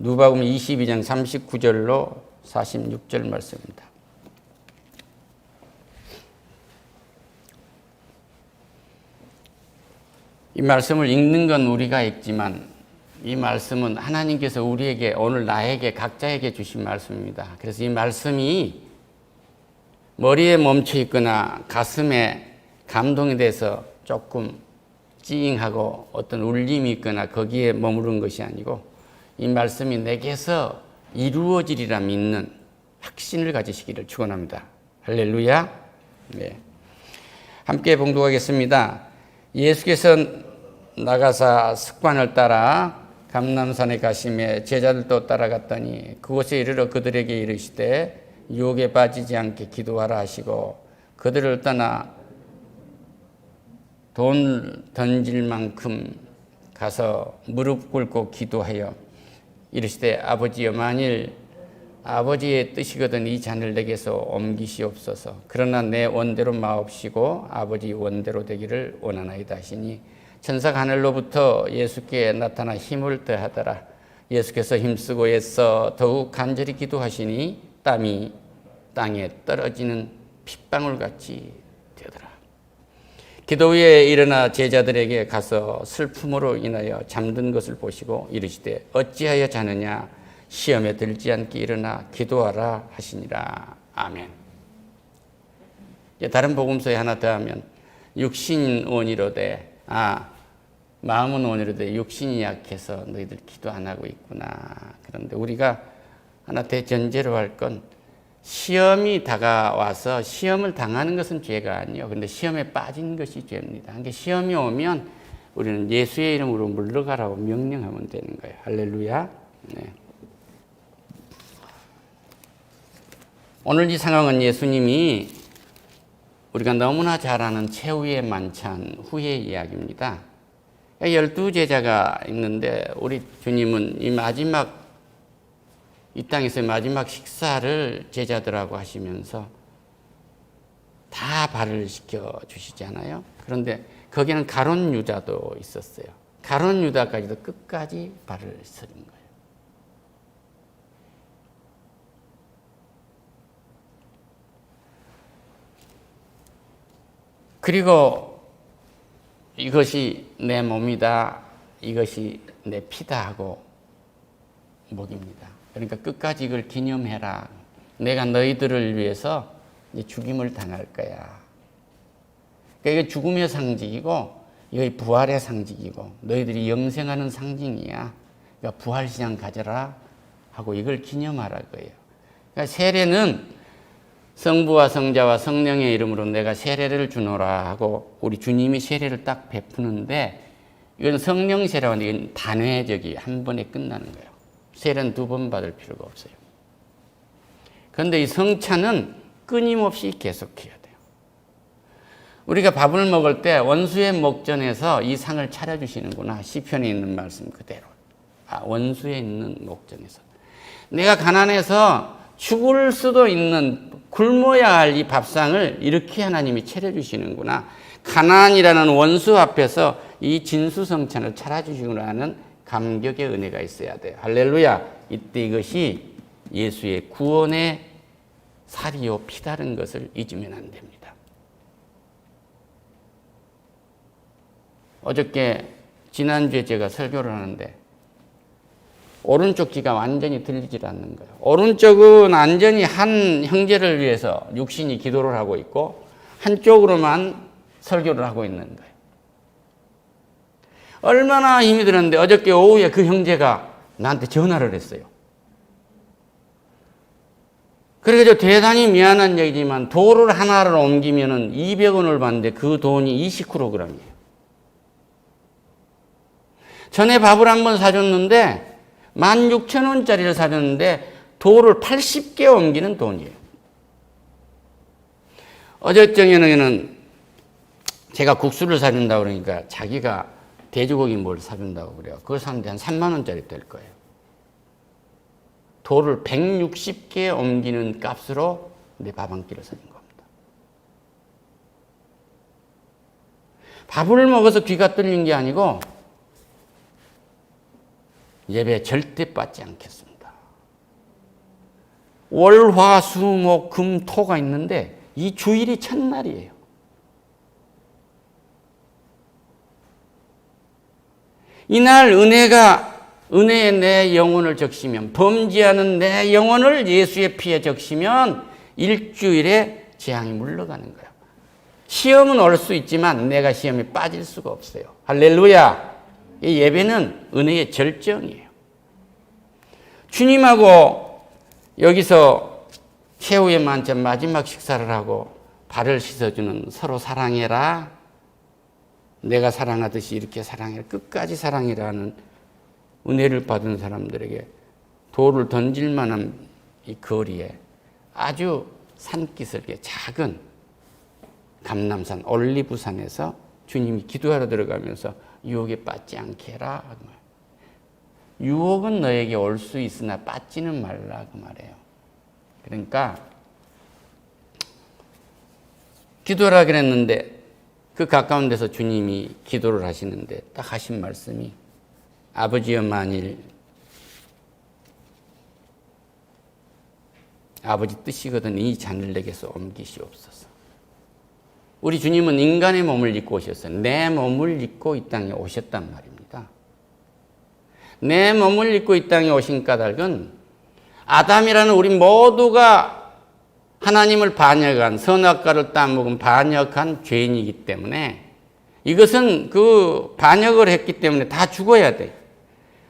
누가복음 22장 39절로 46절 말씀입니다. 이 말씀을 읽는 건 우리가 읽지만 이 말씀은 하나님께서 우리에게, 오늘 나에게, 각자에게 주신 말씀입니다. 그래서 이 말씀이 머리에 멈춰 있거나 가슴에 감동이 돼서 조금 찡하고 어떤 울림이 있거나 거기에 머무른 것이 아니고 이 말씀이 내게서 이루어지리라 믿는 확신을 가지시기를 축원합니다. 할렐루야. 네. 함께 봉독하겠습니다. 예수께서 나가사 습관을 따라 감람산에 가시매 제자들도 따라갔더니 그곳에 이르러 그들에게 이르시되 유혹에 빠지지 않게 기도하라 하시고 그들을 떠나 돈 던질 만큼 가서 무릎 꿇고 기도하여 이르시되 아버지여, 만일 아버지의 뜻이거든 이 잔을 내게서 옮기시옵소서. 그러나 내 원대로 마옵시고 아버지 원대로 되기를 원하나이다 하시니 천사가 하늘로부터 예수께 나타나 힘을 더하더라. 예수께서 힘쓰고 애써 더욱 간절히 기도하시니 땀이 땅에 떨어지는 핏방울같이 되더라. 기도 후에 일어나 제자들에게 가서 슬픔으로 인하여 잠든 것을 보시고 이르시되 어찌하여 자느냐, 시험에 들지 않게 일어나 기도하라 하시니라. 아멘. 다른 복음서에 하나 더하면 육신 원이로되 마음은 원이로되 육신이 약해서 너희들 기도 안 하고 있구나. 그런데 우리가 하나 대전제로 할 건 시험이 다가와서 시험을 당하는 것은 죄가 아니에요. 그런데 시험에 빠진 것이 죄입니다. 그러니까 시험이 오면 우리는 예수의 이름으로 물러가라고 명령하면 되는 거예요. 할렐루야. 네. 오늘 이 상황은 예수님이 우리가 너무나 잘 아는 최후의 만찬 후의 이야기입니다. 12제자가 있는데 우리 주님은 이 땅에서의 마지막 식사를 제자들하고 하시면서 다 발을 시켜주시잖아요. 그런데 거기는 가룟 유다도 있었어요. 가룟 유다까지도 끝까지 발을 서린 거예요. 그리고 이것이 내 몸이다, 이것이 내 피다 하고 먹입니다. 그러니까 끝까지 이걸 기념해라. 내가 너희들을 위해서 죽임을 당할 거야. 그러니까 이게 죽음의 상징이고 이게 부활의 상징이고 너희들이 영생하는 상징이야. 그러니까 부활시장 가져라 하고 이걸 기념하라 거예요. 그러니까 세례는 성부와 성자와 성령의 이름으로 내가 세례를 주노라 하고 우리 주님이 세례를 딱 베푸는데 이건 성령 세례가 아니라 이건 단회적이 한 번에 끝나는 거예요. 세례는 2번 받을 필요가 없어요. 그런데 이 성찬은 끊임없이 계속해야 돼요. 우리가 밥을 먹을 때 원수의 목전에서 이 상을 차려주시는구나. 시편에 있는 말씀 그대로. 원수에 있는 목전에서. 내가 가난해서 죽을 수도 있는, 굶어야 할 이 밥상을 이렇게 하나님이 차려주시는구나. 가난이라는 원수 앞에서 이 진수성찬을 차려주시구나 하는 감격의 은혜가 있어야 돼요. 할렐루야. 이때 이것이 예수의 구원의 살이요 피다른 것을 잊으면 안 됩니다. 어저께 지난주에 제가 설교를 하는데 오른쪽 귀가 완전히 들리질 않는 거예요. 오른쪽은 완전히 한 형제를 위해서 육신이 기도를 하고 있고 한쪽으로만 설교를 하고 있는 거예요. 얼마나 힘이 들었는데 어저께 오후에 그 형제가 나한테 전화를 했어요. 그래서 대단히 미안한 얘기지만 돌을 하나를 옮기면 200원을 받는데 그 돈이 20kg이에요. 전에 밥을 한번 사줬는데 16,000원짜리를 사줬는데 돌을 80개 옮기는 돈이에요. 어제 저녁에는 제가 국수를 사준다고 그러니까 자기가 돼지고기 뭘 사준다고 그래요. 그걸 사는데 한 3만 원짜리 될 거예요. 돌을 160개 옮기는 값으로 내 밥 한 끼를 사준 겁니다. 밥을 먹어서 귀가 뚫린 게 아니고 예배 절대 빠지 않겠습니다. 월, 화, 수, 목, 금, 토가 있는데 이 주일이 첫날이에요. 이날 은혜에 내 영혼을 적시면, 범죄하는 내 영혼을 예수의 피에 적시면 일주일에 재앙이 물러가는 거예요. 시험은 올 수 있지만 내가 시험에 빠질 수가 없어요. 할렐루야. 이 예배는 은혜의 절정이에요. 주님하고 여기서 최후의 만찬 마지막 식사를 하고 발을 씻어주는 서로 사랑해라. 내가 사랑하듯이 이렇게 사랑해라. 끝까지 사랑이라는 은혜를 받은 사람들에게 돌을 던질 만한 이 거리에 아주 산기슭에 작은 감람산 올리브산에서 주님이 기도하러 들어가면서 유혹에 빠지지 않게 해라. 유혹은 너에게 올 수 있으나 빠지는 말라 그 말이에요. 그러니까 기도하라 그랬는데 그 가까운 데서 주님이 기도를 하시는데 딱 하신 말씀이 아버지여 만일 아버지 뜻이거든 이 잔을 내게서 옮기시옵소서. 우리 주님은 인간의 몸을 입고 오셨어요. 내 몸을 입고 이 땅에 오셨단 말입니다. 내 몸을 입고 이 땅에 오신 까닭은 아담이라는 우리 모두가 하나님을 반역한, 선악과를 따먹은 반역한 죄인이기 때문에 이것은 그 반역을 했기 때문에 다 죽어야 돼.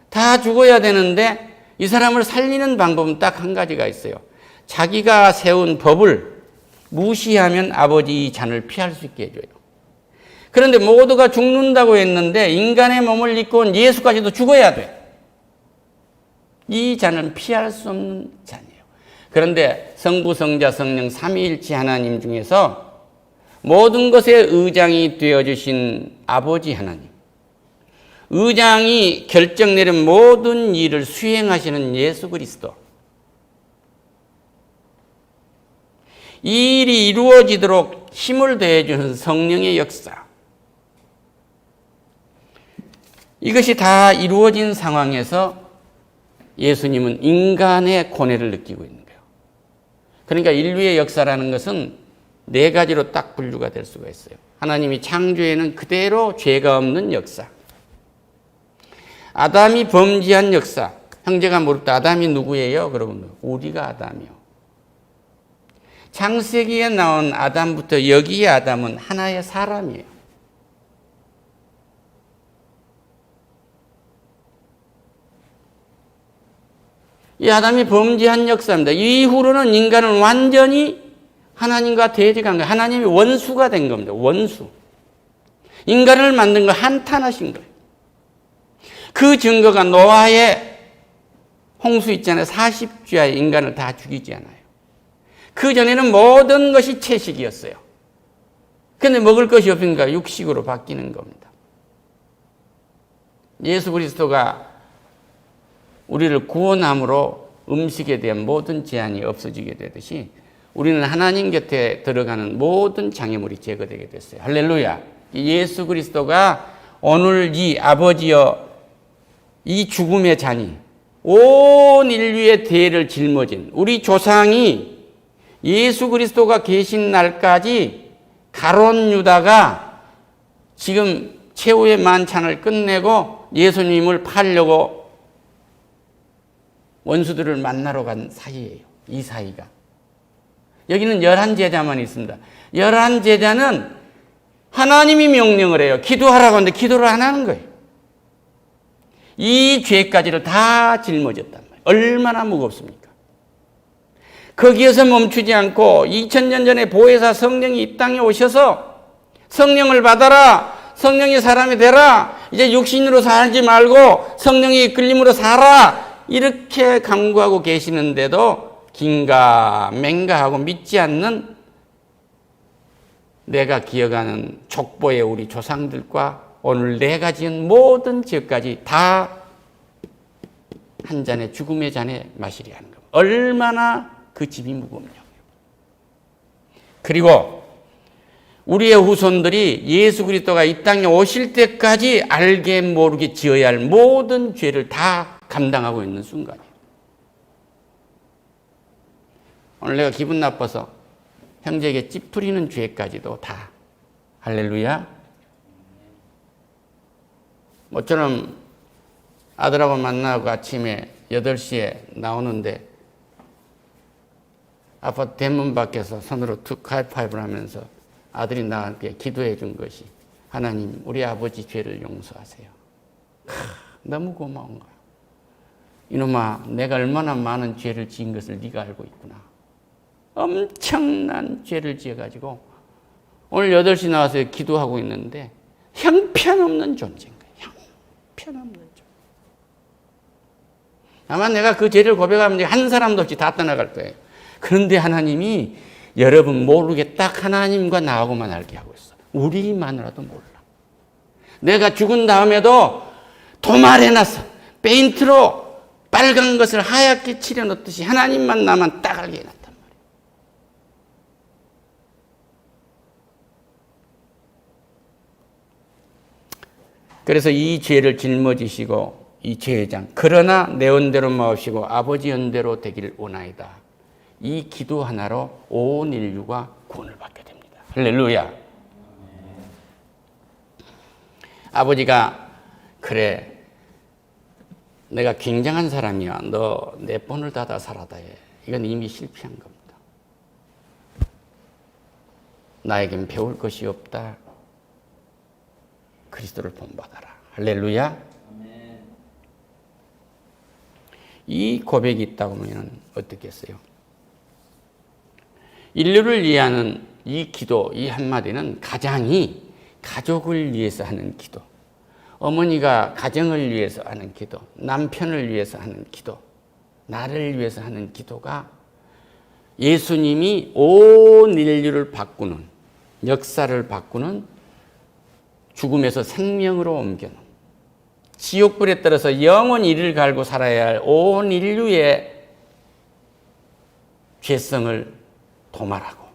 다 죽어야 되는데 이 사람을 살리는 방법은 딱 한 가지가 있어요. 자기가 세운 법을 무시하면 아버지 이 잔을 피할 수 있게 해줘요. 그런데 모두가 죽는다고 했는데 인간의 몸을 입고 온 예수까지도 죽어야 돼. 이 잔은 피할 수 없는 잔이에요. 그런데 성부, 성자, 성령 삼위일체 하나님 중에서 모든 것의 의장이 되어주신 아버지 하나님, 의장이 결정 내린 모든 일을 수행하시는 예수 그리스도, 이 일이 이루어지도록 힘을 더해주는 성령의 역사, 이것이 다 이루어진 상황에서 예수님은 인간의 고뇌를 느끼고 있는 거예요. 그러니까 인류의 역사라는 것은 네 가지로 딱 분류가 될 수가 있어요. 하나님이 창조에는 그대로 죄가 없는 역사, 아담이 범죄한 역사. 형제가 물었다. 아담이 누구예요? 그러면 우리가 아담이요. 창세기에 나온 아담부터 여기의 아담은 하나의 사람이에요. 이 아담이 범죄한 역사입니다. 이후로는 인간은 완전히 하나님과 대적한 거예요. 하나님이 원수가 된 겁니다. 원수. 인간을 만든 거 한탄하신 거예요. 그 증거가 노아의 홍수 있잖아요. 40주야에 인간을 다 죽이지 않아요. 그 전에는 모든 것이 채식이었어요. 그런데 먹을 것이 없으니까 육식으로 바뀌는 겁니다. 예수 그리스도가 우리를 구원함으로 음식에 대한 모든 제한이 없어지게 되듯이 우리는 하나님 곁에 들어가는 모든 장애물이 제거되게 됐어요. 할렐루야. 예수 그리스도가 오늘 이 아버지여 이 죽음의 잔이 온 인류의 대를 짊어진 우리 조상이 예수 그리스도가 계신 날까지 가룟 유다가 지금 최후의 만찬을 끝내고 예수님을 팔려고 원수들을 만나러 간 사이예요. 이 사이가. 여기는 11제자만 있습니다. 11제자는 하나님이 명령을 해요. 기도하라고 하는데 기도를 안 하는 거예요. 이 죄까지를 다 짊어졌단 말이에요. 얼마나 무겁습니까? 거기에서 멈추지 않고 2000년 전에 보혜사 성령이 이 땅에 오셔서 성령을 받아라. 성령이 사람이 되라. 이제 육신으로 살지 말고 성령이 이끌림으로 살아. 이렇게 강구하고 계시는데도 긴가맹가하고 믿지 않는 내가 기억하는 족보의 우리 조상들과 오늘 내가 지은 모든 죄까지 다 한 잔의 죽음의 잔에 마시려 하는 겁니다. 얼마나 그 집이 무겁냐고요. 그리고 우리의 후손들이 예수 그리스도가 이 땅에 오실 때까지 알게 모르게 지어야 할 모든 죄를 다 감당하고 있는 순간이에요. 오늘 내가 기분 나빠서 형제에게 찌푸리는 죄까지도 다 할렐루야. 모처럼 아들하고 만나고 아침에 8시에 나오는데 아파트 대문 밖에서 손으로 툭 하이파이브를 하면서 아들이 나한테 기도해 준 것이 하나님 우리 아버지 죄를 용서하세요. 너무 고마운 거야. 이놈아 내가 얼마나 많은 죄를 지은 것을 네가 알고 있구나. 엄청난 죄를 지어가지고 오늘 8시 나와서 기도하고 있는데 형편없는 존재인 거예요. 형편없는 존재. 아마 내가 그 죄를 고백하면 한 사람도 없이 다 떠나갈 거예요. 그런데 하나님이 여러분 모르게 딱 하나님과 나하고만 알게 하고 있어. 우리만이라도 몰라. 내가 죽은 다음에도 도말해놨어. 페인트로 빨간 것을 하얗게 칠해놓듯이 하나님만 나만 딱 알게 해놨단 말이에요. 그래서 이 죄를 짊어지시고 이 죄의 장 그러나 내 은대로 마옵시고 아버지 은대로 되기를 원하이다. 이 기도 하나로 온 인류가 구원을 받게 됩니다. 할렐루야. 아버지가 그래 내가 굉장한 사람이야. 너 내 본을 닫아 살아다 해. 이건 이미 실패한 겁니다. 나에겐 배울 것이 없다. 그리스도를 본받아라. 할렐루야. 이 고백이 있다고 하면 어떻겠어요? 인류를 위하는 이 기도, 이 한마디는 가장이 가족을 위해서 하는 기도, 어머니가 가정을 위해서 하는 기도, 남편을 위해서 하는 기도, 나를 위해서 하는 기도가 예수님이 온 인류를 바꾸는, 역사를 바꾸는 죽음에서 생명으로 옮겨놓은 지옥불에 떨어서 영원히 이를 갈고 살아야 할 온 인류의 죄성을 도말하고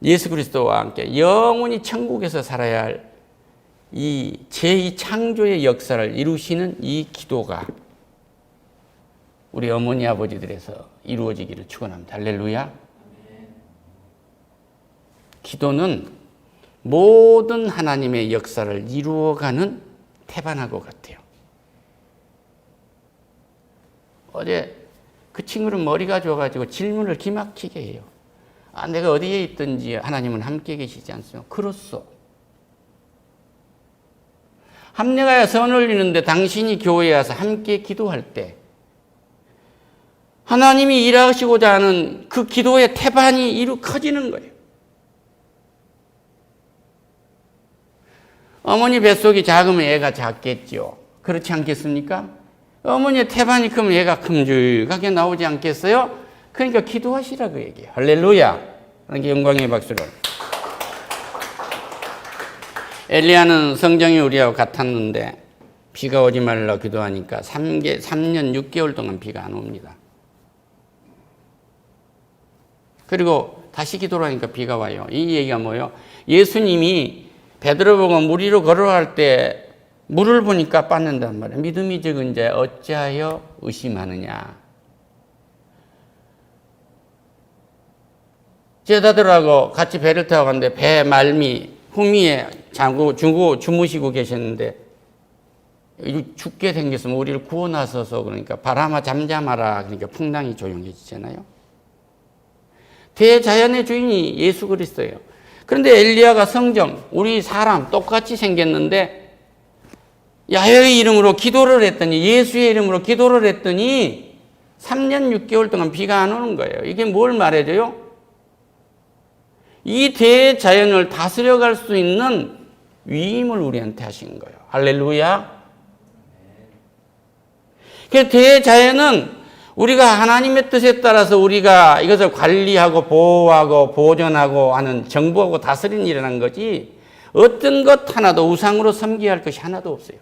예수 그리스도와 함께 영원히 천국에서 살아야 할 이 제2창조의 역사를 이루시는 이 기도가 우리 어머니 아버지들에서 이루어지기를 축원합니다. 할렐루야. 기도는 모든 하나님의 역사를 이루어가는 태반하고 같아요. 어제 그 친구는 머리가 좋아가지고 질문을 기막히게 해요. 내가 어디에 있든지 하나님은 함께 계시지 않습니까? 그렇소. 함내가야 선 올리는데 당신이 교회에 와서 함께 기도할 때 하나님이 일하시고자 하는 그 기도의 태반이 커지는 거예요. 어머니 뱃속이 작으면 애가 작겠죠. 그렇지 않겠습니까? 어머니의 태반이 크면 애가 큼직하게 나오지 않겠어요? 그러니까 기도하시라고 얘기해요. 할렐루야. 그러니까 영광의 박수를. 엘리야는 성정이 우리하고 같았는데 비가 오지 말라 기도하니까 3년 6개월 동안 비가 안 옵니다. 그리고 다시 기도를 하니까 비가 와요. 이 얘기가 뭐예요? 예수님이 베드로 보고 물 위로 걸어갈 때 물을 보니까 빠진단 말이에요. 믿음이 적은 자 어찌하여 의심하느냐. 제자들하고 같이 배를 타고 갔는데 배 말미 후미에 주무시고 계셨는데 죽게 생겼으면 우리를 구원하소서 그러니까 바람아 잠잠하라 그러니까 풍랑이 조용해지잖아요. 대자연의 주인이 예수 그리스도예요. 그런데 엘리야가 성정, 우리 사람 똑같이 생겼는데 야훼의 이름으로 기도를 했더니 예수의 이름으로 기도를 했더니 3년 6개월 동안 비가 안 오는 거예요. 이게 뭘 말해줘요? 이 대자연을 다스려갈 수 있는 위임을 우리한테 하신 거예요. 할렐루야. 그 대자연은 우리가 하나님의 뜻에 따라서 우리가 이것을 관리하고 보호하고 보존하고 하는 정부하고 다스리는 일이라는 거지 어떤 것 하나도 우상으로 섬겨야 할 것이 하나도 없어요.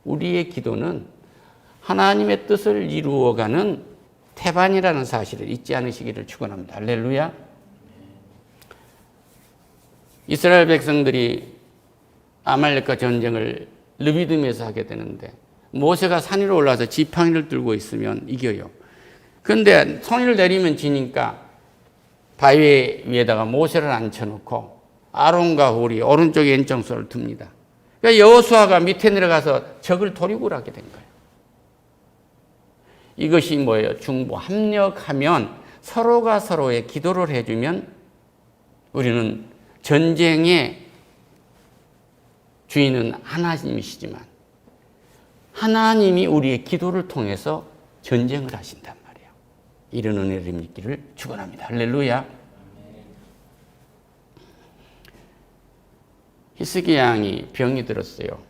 우리의 기도는 하나님의 뜻을 이루어가는 태반이라는 사실을 잊지 않으시기를 축원합니다. 할렐루야. 이스라엘 백성들이 아말렉과 전쟁을 르비딤에서 하게 되는데 모세가 산 위로 올라와서 지팡이를 들고 있으면 이겨요. 그런데 손 위를 내리면 지니까 바위 위에다가 모세를 앉혀놓고 아론과 홀이 오른쪽에 연장선을 둡니다. 그러니까 여호수아가 밑에 내려가서 적을 도리굴하게 된 거예요. 이것이 뭐예요? 중보 합력하면 서로가 서로의 기도를 해주면 우리는 전쟁의 주인은 하나님이시지만 하나님이 우리의 기도를 통해서 전쟁을 하신단 말이에요. 이런 은혜를 믿기를 축원합니다. 할렐루야. 히스기야 왕이 병이 들었어요.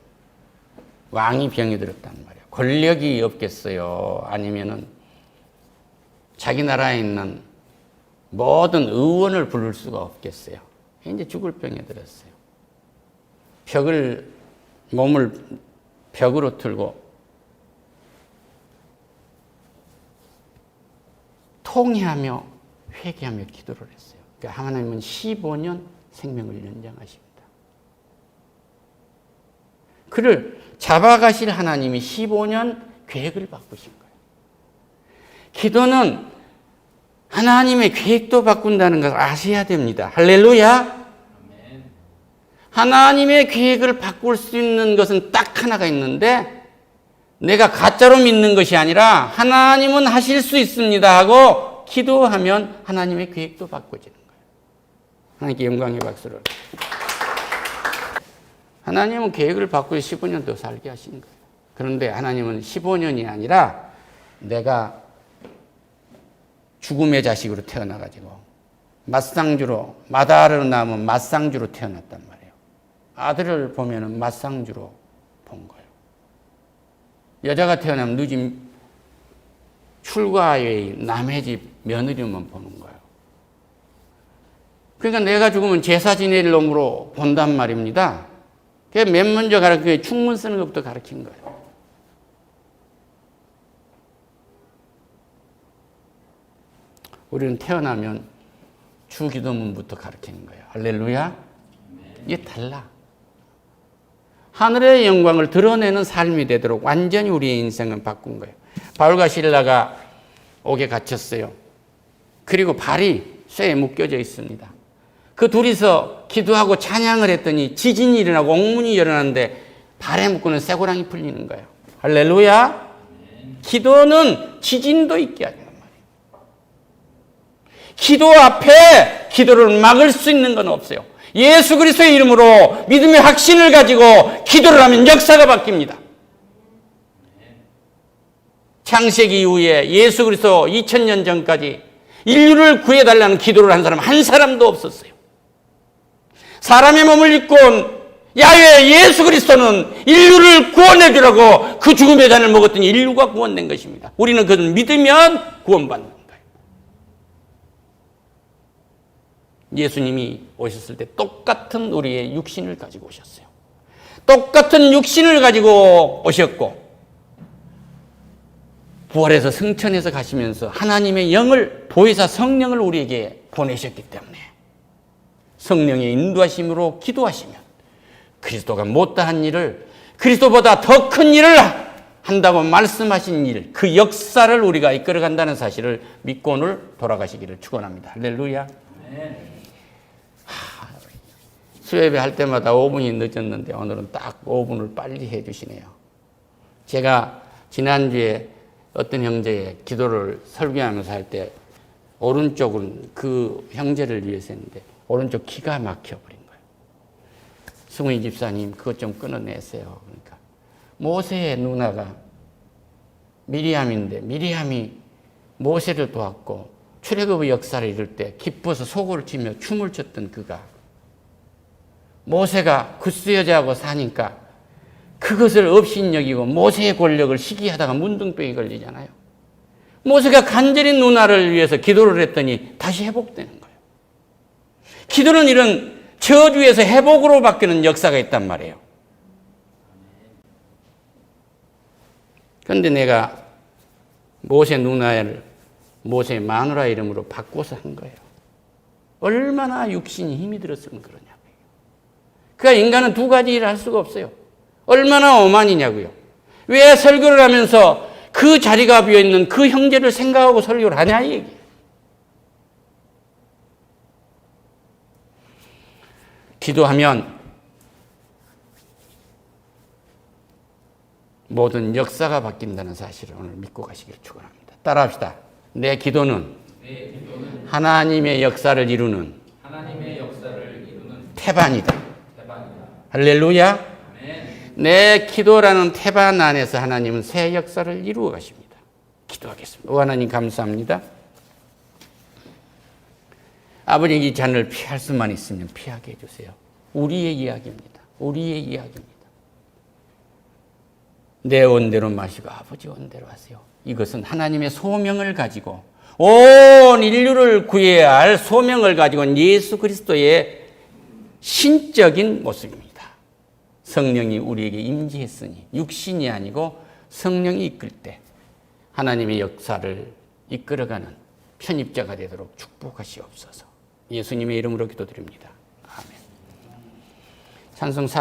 왕이 병이 들었단 말이에요. 권력이 없겠어요? 아니면은 자기 나라에 있는 모든 의원을 부를 수가 없겠어요? 이제 죽을 병에 들었어요. 몸을 벽으로 틀고 통회하며 회개하며 기도를 했어요. 그러니까 하나님은 15년 생명을 연장하십니다. 그를 잡아가실 하나님이 15년 계획을 바꾸신 거예요. 기도는 하나님의 계획도 바꾼다는 것을 아셔야 됩니다. 할렐루야. 하나님의 계획을 바꿀 수 있는 것은 딱 하나가 있는데 내가 가짜로 믿는 것이 아니라 하나님은 하실 수 있습니다 하고 기도하면 하나님의 계획도 바꿔지는 거예요. 하나님께 영광의 박수를. 하나님은 계획을 바꾸어 15년 더 살게 하신 거예요. 그런데 하나님은 15년이 아니라 내가 죽음의 자식으로 태어나가지고 맞상주로 마다하르 남은 맞상주로 태어났단 말이에요. 아들을 보면은 맞상주로 본 거예요. 여자가 태어나면 늦은 출가의 남의 집 며느리만 보는 거예요. 그러니까 내가 죽으면 제사 지낼 놈으로 본단 말입니다. 그게 맨 먼저 가르친 충문 쓰는 것부터 가르친 거예요. 우리는 태어나면 주기도문부터 가르치는 거예요. 할렐루야. 이게 달라. 하늘의 영광을 드러내는 삶이 되도록 완전히 우리의 인생을 바꾼 거예요. 바울과 실라가 옥에 갇혔어요. 그리고 발이 쇠에 묶여져 있습니다. 그 둘이서 기도하고 찬양을 했더니 지진이 일어나고 옥문이 일어나는데 발에 묶고는 쇠고랑이 풀리는 거예요. 할렐루야. 기도는 지진도 있게 하는 말이에요. 기도 앞에 기도를 막을 수 있는 건 없어요. 예수 그리스도의 이름으로 믿음의 확신을 가지고 기도를 하면 역사가 바뀝니다. 창세기 이후에 예수 그리스도 2000년 전까지 인류를 구해달라는 기도를 한 사람 한 사람도 없었어요. 사람의 몸을 입고 온 야훼 예수 그리스도는 인류를 구원해 주라고 그 죽음의 잔을 먹었더니 인류가 구원된 것입니다. 우리는 그것을 믿으면 구원받는 거예요. 예수님이 오셨을 때 똑같은 우리의 육신을 가지고 오셨어요. 똑같은 육신을 가지고 오셨고 부활해서 승천해서 가시면서 하나님의 영을 보혜사 성령을 우리에게 보내셨기 때문에 성령의 인도하심으로 기도하시면 그리스도가 못다한 일을 그리스도보다 더 큰 일을 한다고 말씀하신 일, 그 역사를 우리가 이끌어간다는 사실을 믿고 오늘 돌아가시기를 축원합니다. 할렐루야. 수요예배 할 때마다 5분이 늦었는데 오늘은 딱 5분을 빨리 해주시네요. 제가 지난주에 어떤 형제의 기도를 설교하면서 할 때 오른쪽은 그 형제를 위해서 했는데 오른쪽 기가 막혀버린 거예요. 승훈이 집사님 그것 좀 끊어내세요. 그러니까 모세의 누나가 미리암인데 미리암이 모세를 도왔고 출애굽의 역사를 이룰 때 기뻐서 소고를 치며 춤을 췄던 그가 모세가 구스 여자하고 사니까 그것을 업신여기고 모세의 권력을 시기하다가 문둥병이 걸리잖아요. 모세가 간절히 누나를 위해서 기도를 했더니 다시 회복되는 거예요. 기도는 이런 저주에서 회복으로 바뀌는 역사가 있단 말이에요. 그런데 내가 모세 누나를 모세 마누라 이름으로 바꿔서 한 거예요. 얼마나 육신이 힘이 들었으면 그러냐. 그러니까 인간은 두 가지 일을 할 수가 없어요. 얼마나 오만이냐고요. 왜 설교를 하면서 그 자리가 비어있는 그 형제를 생각하고 설교를 하냐 이 얘기예요. 기도하면 모든 역사가 바뀐다는 사실을 오늘 믿고 가시기를 축원합니다. 따라합시다. 내 기도는 하나님의 역사를 이루는 태반이다. 할렐루야. 내 기도라는 태반 안에서 하나님은 새 역사를 이루어 가십니다. 기도하겠습니다. 오 하나님 감사합니다. 아버지 이 잔을 피할 수만 있으면 피하게 해주세요. 우리의 이야기입니다. 우리의 이야기입니다. 내 원대로 마시고 아버지 원대로 하세요. 이것은 하나님의 소명을 가지고 온 인류를 구해야 할 소명을 가지고 있는 예수 그리스도의 신적인 모습입니다. 성령이 우리에게 임재했으니 육신이 아니고 성령이 이끌 때 하나님의 역사를 이끌어가는 편입자가 되도록 축복하시옵소서. 예수님의 이름으로 기도드립니다. 아멘. 찬송 4